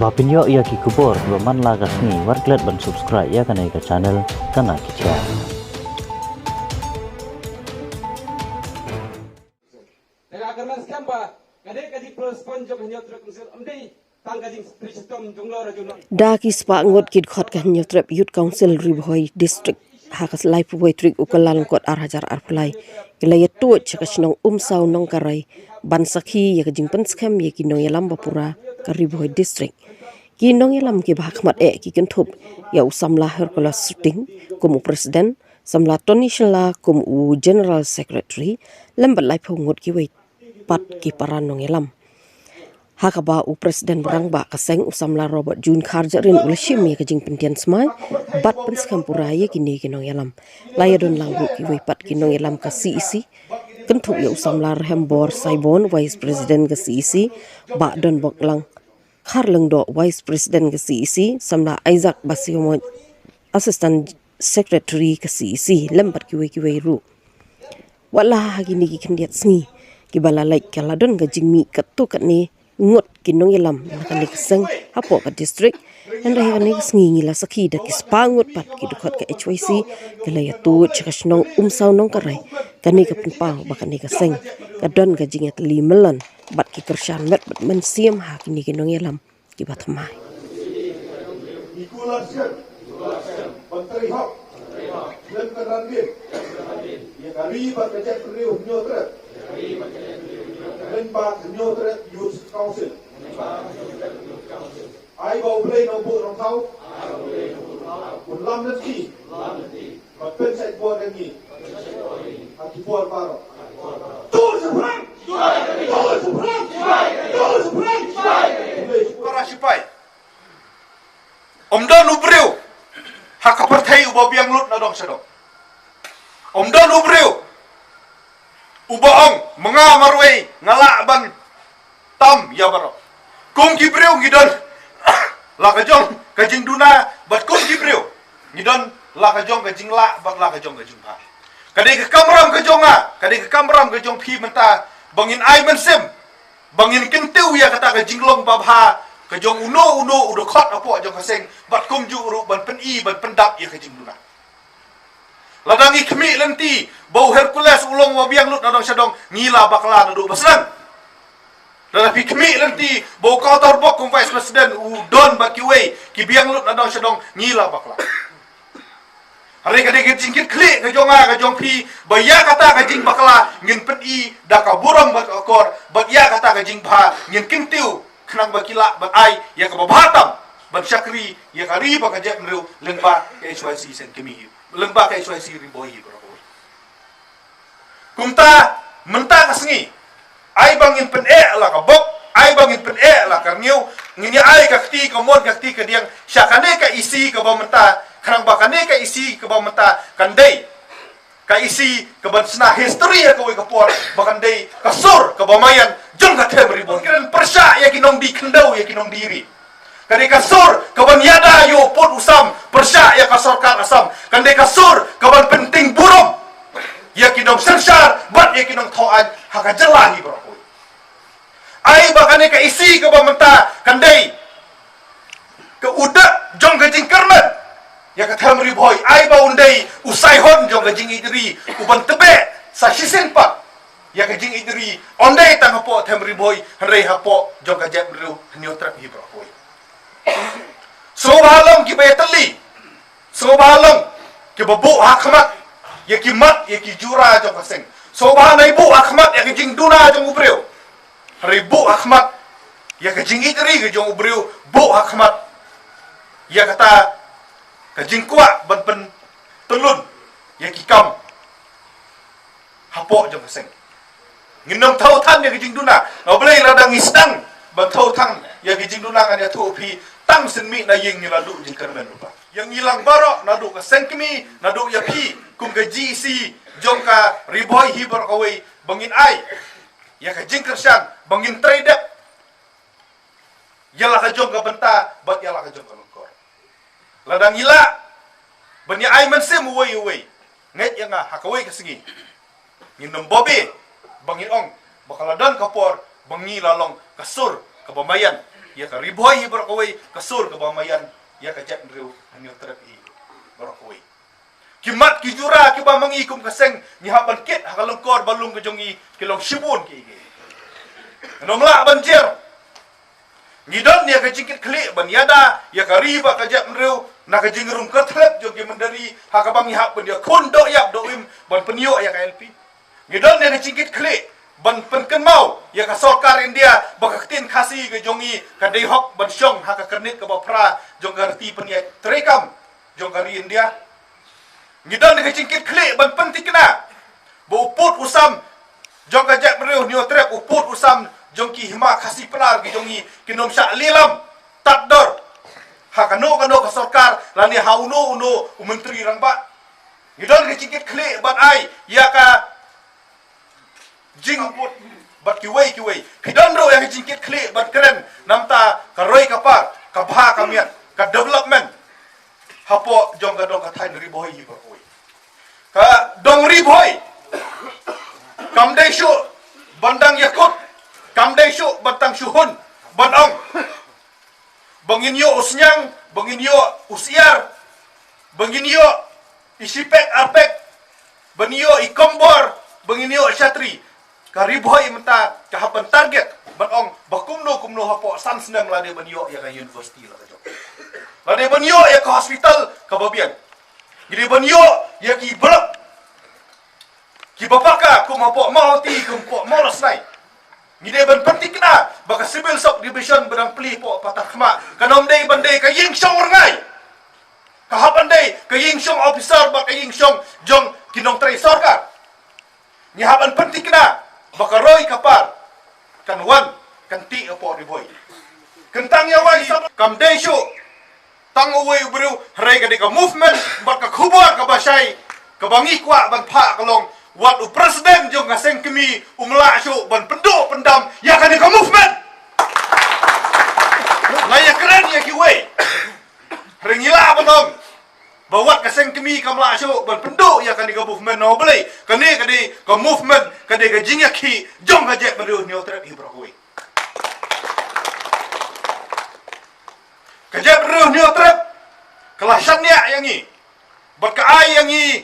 Bapinyo ia ki kubor man lagas ni warklet ban subscribe ya kanai ka channel kana kicha. Daki spa ngot kid khot kan nyotrep youth council ribhoi district hakas life way trick ukalan kot arhajar arpulai kilaya tu chakasnong umsau nong karai ban sakhi ya kajing penskam ya kinong yalam bapura ka ribhoi district kinong yalam ki bahakmat ki kentup ya usamla herkula shooting kumu president samla Tony Shela kumu general secretary lembat life ngot ki wait pat ki paranong yalam Hakaba u Presiden Berangba kaseng usamla Robert Jun Kharjarin ulashim ya kajing pentian smai bat penskam puraya kini kinong yalam layadon langgu ki wipat kinong yalam ka CEC kentuk ya usamla Rehembor Saibon Vice President ke CEC ba don boklang Kharleng do Vice President ke CEC samla Isaac Basiomo Assistant Secretary ke CEC lembat ki wi ru wala gini ki kendiat sngi ki bala like kaladon gajing mi ketukat ni ngot kinong yalam nakani keseng hapo ka district anda hani sngi la sakhi da kispangut pat ki dukhat ka HYC kala ya tu chakasnong umsau nong karai kani ka pinpau bakani keseng kadon ka jingat limelan bat ki kershan met bat mensiam ha kini kinong yalam ki batmai Ikulaskan Menteri Hak dan Kerandir yang kali berkecek beliau nyotret Lembaga Nyotret Youth Council. Ai bau boleh nombor orang tahu. Ulam nanti. Mapen saya buat lagi. Hati buat baru. Tur seberang. Tur seberang. Tur seberang. Para sipai. Omdan ubreu. Hak partai ubah biang lut nadong sedong. Omdan ubreu. Ubaong mengamarway ngalaban tam ya baro kum gibreu ngidon la kajong kajing duna bat kum gibreu ngidon la kajong kajing la bat la kajong kajing pa kadai ke kamram kajonga kadai ke kamram kajong phi menta bangin ai mensem bangin kentiu ya kata kajing long babha kajong uno udo khot apo jong kaseng bat kum ju ru ban pen i ban pendap ya kajing duna ladangi kemi lenti bau Hercules ulong wabiang lut nadong sedong ngila bakla naduk baslan tetapi kemi lenti bau kautor bok kum vice president udon bakiwei ki biang lut nadong sedong ngila bakla hari kadek jingkit klik ka jong pi baya kata ka jing bakla ngin pedi daka burang bak akor bagya kata ka jing bha ngin kintiu kenang bakila bat ai ya ka babatam ban syakri ya kari bakajak nru lengba HYC sen kemi lembaga HYC riboi bro. Kumta menta kasngi. Ai bangin pen la ka bok, ai bangin pen la karniu, ngini ai ka kti ka mon ka kti ka diang syakane ka isi ka ba menta, kanang bakane ka isi ka ba menta kandai. Ka isi ka ban sna history ka wi ka por, bakandai ka sur ka ba mayan jong ka tem riboi. Kan persya ya kinong di kendau ya kinong diri. Kandai kasur kawan yada yo pot usam persya ya kasur kan asam kandai kasur kawan penting burung ya kinong sersar bat ya kinong thoan haka jelahi bro ai bakane ka isi ka menta kandai ke udak jong gajing kerman ya ka thamri boy ai ba undai usai hon jong gajing idri uban tebe sa sisen pak ya gajing idri ondai tang hapo thamri boy hanrei hapo jong gajak bru nyotrap hi bro Sobalong ki bayatali Sobalong ki babu hakmat ya ki mat ya ki jura jong kaseng Sobalong ibu hakmat ya ki jing duna jong ubreu ribu hakmat ya ki jing itri ki jong ubreu bu hakmat ya kata ka jing kuat ban pen telun ya ki kam hapo jong kaseng nginong thau than ya ki jing duna oblei ladang isdang ban thau thang ya ki jing duna kan ya thu pi tang senmi na ying niladu jing kermen rupa yang hilang barok nadu ka sengkemi nadu ya pi kum ka GC jong ka riboi hibor kawai bangin ai ya ka jing kersan bangin trade ya la ka jong ka benta bat ya la ka jong ka longkor ladang ila bani ai mensem uwei nget yang hakawai ka singi nginom bobe bangin ong bakaladan kapor bangi lalong kasur ka bamayan ya ka riboy berkawai kasur ke bamayan ya ka jet riu hanyo terapi berkawai kimat ki jura ki ba mangi kum kaseng ni haban ket hakalong kor balung ke jongi kilong shibun ki ge nomla banjir ngidon ya ka jingkit klik ban yada ya ka riba ka jet riu na ka jingrum katlep jogi mendari hakabang ni hak dia kondo yap doim ban penio ya ka LP ngidon ya ka jingkit klik ban penken mau ya ka sarkar India bakaktin khasi ke jongi ka dei hok ban syong ha ka kernit ka bapra jong garti penia trekam jong kari India ngidon ka cingkit klik ban pentik kena bo uput usam jong ka jak mereu nio trek uput usam jong ki hima khasi penar ke jongi kinom syak lilam takdor ha kano ka sarkar lani hauno uno menteri rangba ngidon ka cingkit klik ban ai ya ka jing bat kiwei kidandro yang jingkit klik bat keren namta karoi kapar kabha kamian ka development hapo jong ka dong ka thai riboy hi bakoi ka dong riboy kamdai shu bandang yakut kamdai shu batang shuhun banong bangin yo usnyang bangin yo usiar bangin yo isipek arpek banyo ikombor bangin yo syatri kariboy menta kahapan target banong bakumno hapo san senang lade banyo ya ka university la ka lade banyo ya ka hospital ka babian gidi banyo ya ki blok ki bapaka kum hapo mauti kum po molos nai gidi ban penting na baka civil sub division berang pli po patah khma kanom dei bandai ka ying song ngai kahapan dei ka ying song officer ba ka ying song jong kinong trai sarkar ni haban penting na baka roy kapar kan wan kan ti apo riboy kentang ya wai kam desho tang away bru hare ka movement baka khubor ka basai ka bangi kwa ban pha kalong wat u president jong ngaseng kemi umla sho ban pendok pendam ya ka movement laya keren ya ki wei ringila banong bawat kaseng kemi kamla syo ban penduk ya kan di movement no boleh kani ka movement kani ka jingyaki jong ka jet beru ni otrep hi brokoi ka jet beru ni otrep kelasan ya yang ni bat ka ai yang ni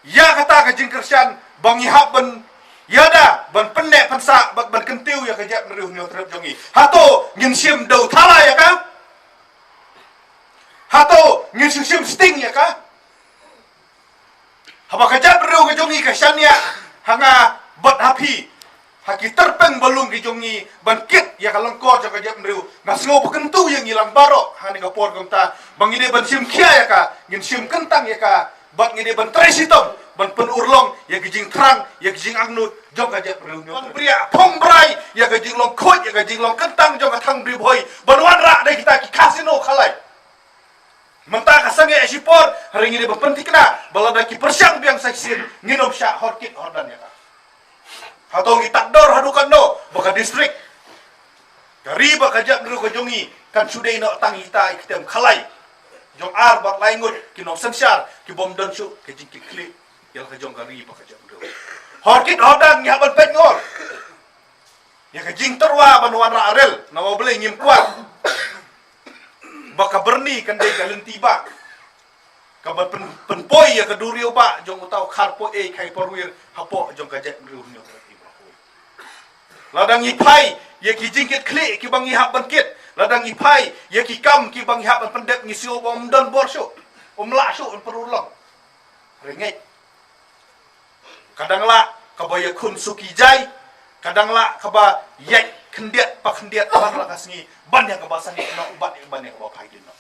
ya kata ka jingkersan bangi hab ban yada ban pendek pensa ban kentiu ya ka jet beru ni otrep jongi hato ngin sim dau thala ya ka hato ngin sting ya ka haba kajap beru ke jongi ka syania hanga bat hapi haki terpeng balung ke jongi bangkit ya ka lengkor ja kajap beru ngasngo pekentu yang hilang barok hani ka por komta bangide ban sim kia ya ka ngin sim kentang ya ka bat ngide ban tresitom ban penurlong ya gijing terang ya gijing agnut jong kajap beru ban pria pombrai ya gijing long khot ya gijing long kentang jong ka thang bribhoi banwan ra dai kita ki kasino khalai mentah kasange esipor hari ini berpenting kena balada ki persyang biang seksin nginom syak horkit hordan ya kak atau ngi takdor hadukan do baka distrik dari baka jak dulu ke jongi kan sudah ino tang kita ikitem khalai jong ar bat laingut kinom sensyar ki bom don su ke jingki klik yang ke jong kari baka jak dulu horkit hordan ngihaban pengor ya ke jing terwa banuan ra arel nawa boleh ngim kuat baka berni kan dei galenti ba kabat penpoi ya keduri ba jong utau kharpo e kai porwir hapo jong kajet riu nyo ladang ipai ye ki jingkit klik ki bangi hab bangkit ladang ipai ye ki kam ki bangi hab pendek ngisio bom don borsho umla sho perulong renget kadang la kabaya kun suki jai kadang la kaba yek kendiat pak kendiat ban la kasngi ban yang kebasan ni no ban yang ban yang bawa pai din no